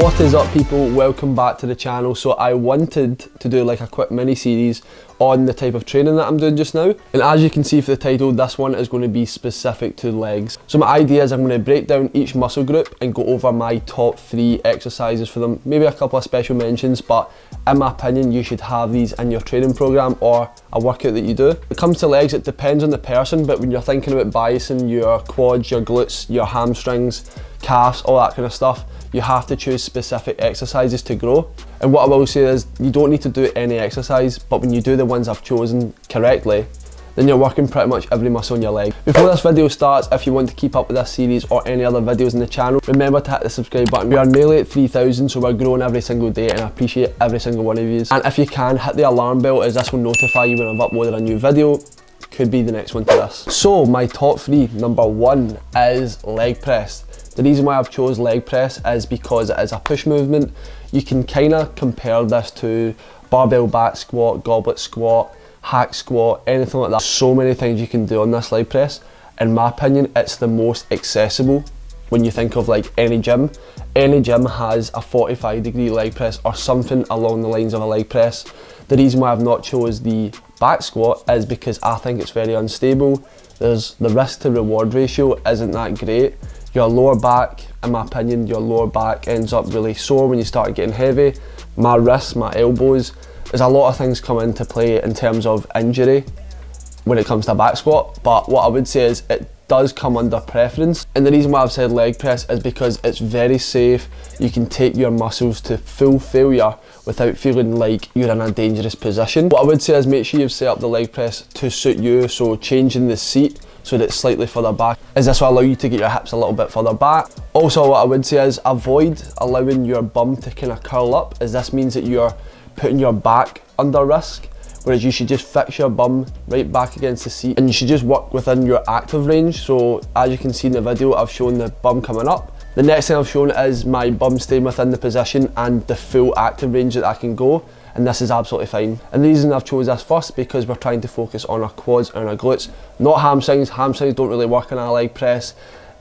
What is up people, welcome back to the channel. So I wanted to do like a quick mini series on the type of training that I'm doing just now, and as you can see for the title, this one is going to be specific to legs. So my idea is I'm going to break down each muscle group and go over my top 3 exercises for them, maybe a couple of special mentions, but in my opinion you should have these in your training program or a workout that you do. When it comes to legs, it depends on the person, but when you're thinking about biasing your quads, your glutes, your hamstrings, calves, all that kind of stuff, you have to choose specific exercises to grow. And what I will say is you don't need to do any exercise, but when you do the ones I've chosen correctly, then you're working pretty much every muscle in your leg. Before this video starts, if you want to keep up with this series or any other videos in the channel, remember to hit the subscribe button. We are nearly at 3,000, so we're growing every single day, and I appreciate every single one of you. And if you can, hit the alarm bell, as this will notify you when I've uploaded a new video. Could be the next one to this. So my top 3, number 1 is leg press. The reason why I've chose leg press is because it is a push movement. You can kind of compare this to barbell back squat, goblet squat, hack squat, anything like that. So many things you can do on this leg press. In my opinion, it's the most accessible when you think of like any gym. Any gym has a 45-degree leg press or something along the lines of a leg press. The reason why I've not chose the back squat is because I think it's very unstable. There's the risk to reward ratio isn't that great. Your lower back, in my opinion, your lower back ends up really sore when you start getting heavy. My wrists, my elbows, there's a lot of things come into play in terms of injury when it comes to back squat, but what I would say is it does come under preference. And the reason why I've said leg press is because it's very safe. You can take your muscles to full failure without feeling like you're in a dangerous position. What I would say is make sure you've set up the leg press to suit you, so changing the seat so that it's slightly further back, as this will allow you to get your hips a little bit further back. Also, what I would say is avoid allowing your bum to kind of curl up, as this means that you're putting your back under risk, whereas you should just fix your bum right back against the seat and you should just work within your active range. So as you can see in the video, I've shown the bum coming up. The next thing I've shown is my bum staying within the position and the full active range that I can go, and this is absolutely fine. And the reason I've chose this first because we're trying to focus on our quads and our glutes, not hamstrings. Hamstrings don't really work in a leg press.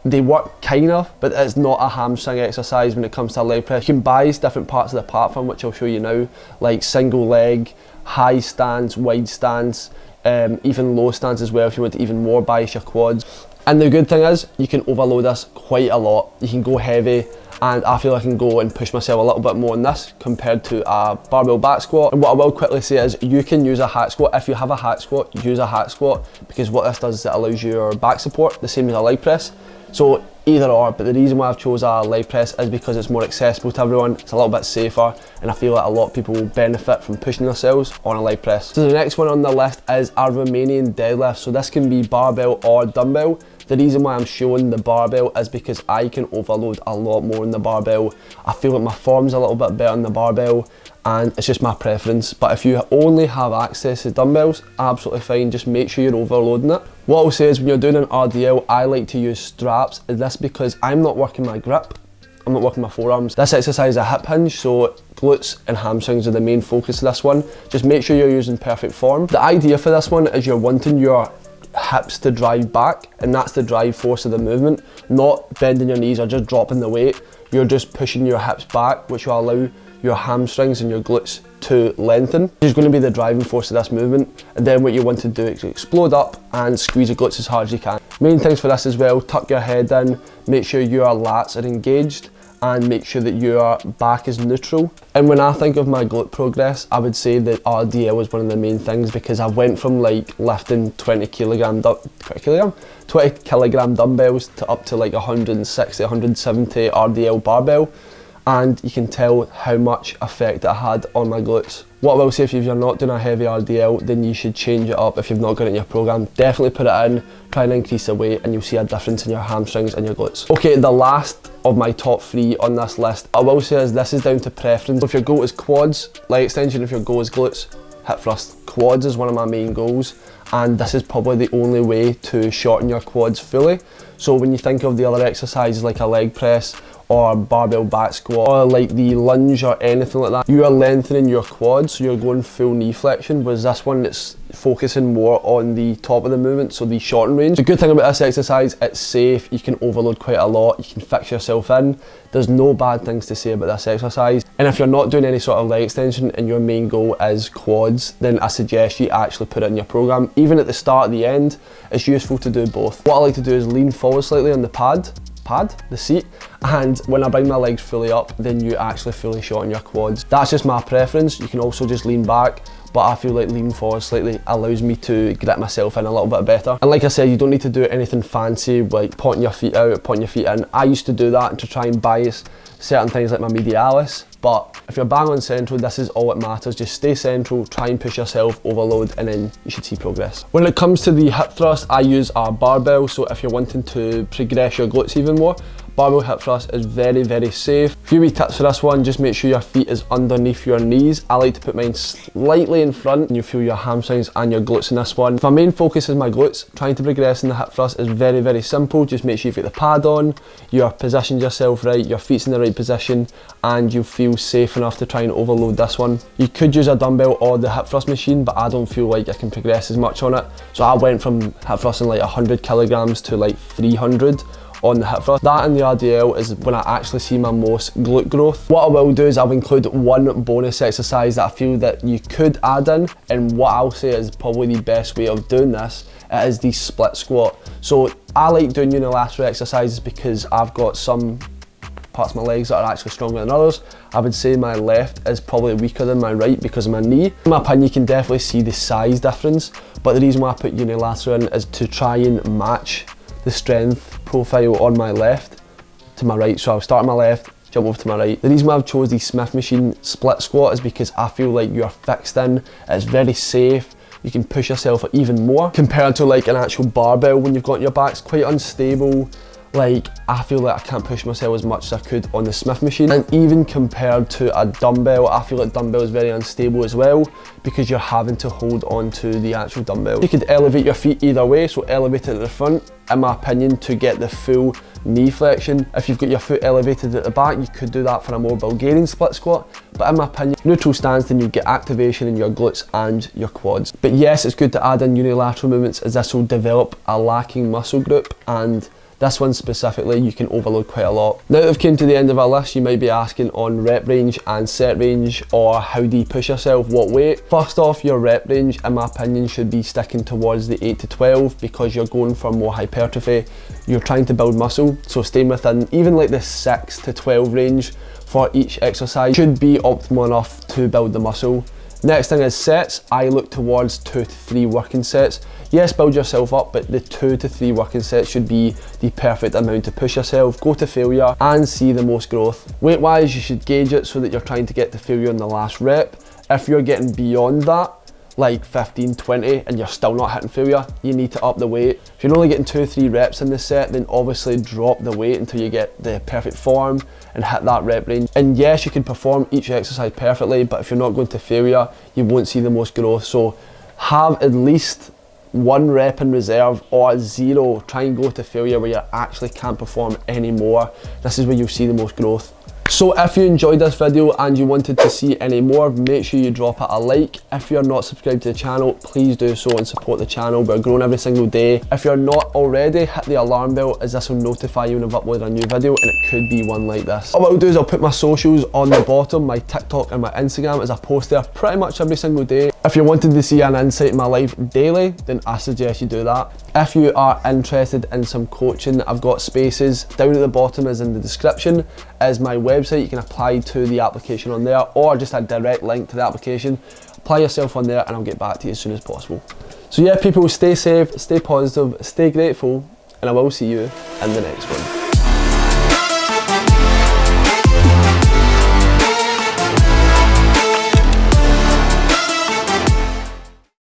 They work kind of, but it's not a hamstring exercise when it comes to a leg press. You can bias different parts of the platform, which I'll show you now, like single leg, high stance, wide stance, even low stance as well if you want to even more bias your quads. And the good thing is you can overload this quite a lot. You can go heavy, and I feel I can go and push myself a little bit more on this compared to a barbell back squat. And what I will quickly say is you can use a hack squat. If you have a hack squat, use a hack squat, because what this does is it allows your back support, the same as a leg press. So either or, but the reason why I've chose a leg press is because it's more accessible to everyone, it's a little bit safer, and I feel like a lot of people will benefit from pushing themselves on a leg press. So the next one on the list is a Romanian deadlift. So this can be barbell or dumbbell. The reason why I'm showing the barbell is because I can overload a lot more in the barbell. I feel like my form's a little bit better in the barbell, and it's just my preference. But if you only have access to dumbbells, absolutely fine, just make sure you're overloading it. What I'll say is when you're doing an RDL, I like to use straps, and this because I'm not working my grip, I'm not working my forearms. This exercise is a hip hinge, so glutes and hamstrings are the main focus of this one. Just make sure you're using perfect form. The idea for this one is you're wanting your hips to drive back, and that's the drive force of the movement, not bending your knees or just dropping the weight. You're just pushing your hips back, which will allow your hamstrings and your glutes to lengthen. This is going to be the driving force of this movement, and then what you want to do is explode up and squeeze your glutes as hard as you can. Main things for this as well, tuck your head in, make sure your lats are engaged, and make sure that your back is neutral. And when I think of my glute progress, I would say that RDL is one of the main things, because I went from like lifting 20 kilogram dumbbells to up to like 160, 170 RDL barbell, and you can tell how much effect it had on my glutes. What I will say, if you're not doing a heavy RDL, then you should change it up. If you've not got it in your program, definitely put it in, try and increase the weight, and you'll see a difference in your hamstrings and your glutes. Okay, the last of my top 3 on this list, I will say is this is down to preference. If your goal is quads, leg extension. If your goal is glutes, hip thrust. Quads is one of my main goals, and this is probably the only way to shorten your quads fully. So when you think of the other exercises like a leg press or barbell back squat or like the lunge or anything like that, you are lengthening your quads, so you're going full knee flexion, whereas this one it's focusing more on the top of the movement, so the shortened range. The good thing about this exercise, it's safe, you can overload quite a lot, you can fix yourself in. There's no bad things to say about this exercise. And if you're not doing any sort of leg extension and your main goal is quads, then I suggest you actually put it in your program. Even at the start, at the end, it's useful to do both. What I like to do is lean forward slightly on the the seat, and when I bring my legs fully up, then you actually fully shorten your quads. That's just my preference. You can also just lean back, but I feel like leaning forward slightly allows me to grip myself in a little bit better. And like I said, you don't need to do anything fancy like pointing your feet out, pointing your feet in. I used to do that to try and bias certain things like my medialis, but if you're bang on central, this is all that matters. Just stay central, try and push yourself, overload, and then you should see progress. When it comes to the hip thrust, I use a barbell, so if you're wanting to progress your glutes even more, barbell hip thrust is very, very safe. A few wee tips for this one, just make sure your feet is underneath your knees. I like to put mine slightly in front, and you feel your hamstrings and your glutes in this one. If my main focus is my glutes, trying to progress in the hip thrust is very, very simple. Just make sure you've got the pad on, you're positioned yourself right, your feet's in the right position, and you feel safe enough to try and overload this one. You could use a dumbbell or the hip thrust machine, but I don't feel like I can progress as much on it. So I went from hip thrusting like 100 kilograms to like 300 on the hip thrust. That and the RDL is when I actually see my most glute growth. What I will do is I'll include one bonus exercise that I feel that you could add in, and what I'll say is probably the best way of doing this, it is the split squat. So I like doing unilateral exercises because I've got some parts of my legs that are actually stronger than others. I would say my left is probably weaker than my right because of my knee. In my opinion, you can definitely see the size difference, but the reason why I put unilateral in is to try and match the strength profile on my left to my right. So I'll start on my left, jump over to my right. The reason why I've chose the Smith machine split squat is because I feel like you're fixed in, it's very safe, you can push yourself even more compared to like an actual barbell when you've got your back's quite unstable. Like, I feel like I can't push myself as much as I could on the Smith machine. And even compared to a dumbbell, I feel like dumbbell is very unstable as well because you're having to hold on to the actual dumbbell. You could elevate your feet either way, so elevate it at the front, in my opinion, to get the full knee flexion. If you've got your foot elevated at the back, you could do that for a more Bulgarian split squat, but in my opinion, neutral stance, then you get activation in your glutes and your quads. But yes, it's good to add in unilateral movements as this will develop a lacking muscle group, and this one specifically, you can overload quite a lot. Now that we've came to the end of our list, you might be asking on rep range and set range, or how do you push yourself, what weight? First off, your rep range, in my opinion, should be sticking towards the 8 to 12 because you're going for more hypertrophy. You're trying to build muscle, so staying within even like the 6 to 12 range for each exercise should be optimal enough to build the muscle. Next thing is sets. I look towards 2 to 3 working sets. Yes, build yourself up, but the 2 to 3 working sets should be the perfect amount to push yourself, go to failure, and see the most growth. Weight wise, you should gauge it so that you're trying to get to failure in the last rep. If you're getting beyond that, like 15, 20, and you're still not hitting failure, you need to up the weight. If you're only getting 2 or 3 reps in the set, then obviously drop the weight until you get the perfect form and hit that rep range. And yes, you can perform each exercise perfectly, but if you're not going to failure, you won't see the most growth. So have at least 1 rep in reserve or 0. Try and go to failure where you actually can't perform anymore. This is where you'll see the most growth. So if you enjoyed this video and you wanted to see any more, make sure you drop it a like. If you're not subscribed to the channel, please do so and support the channel. We're growing every single day. If you're not already, hit the alarm bell as this will notify you when I've uploaded a new video, and it could be one like this. What I'll do is I'll put my socials on the bottom, my TikTok and my Instagram, as I post there pretty much every single day. If you're wanting to see an insight in my life daily, then I suggest you do that. If you are interested in some coaching, I've got spaces. Down at the bottom is in the description is my website. You can apply to the application on there, or just a direct link to the application. Apply yourself on there and I'll get back to you as soon as possible. So yeah, people, stay safe, stay positive, stay grateful, and I will see you in the next one.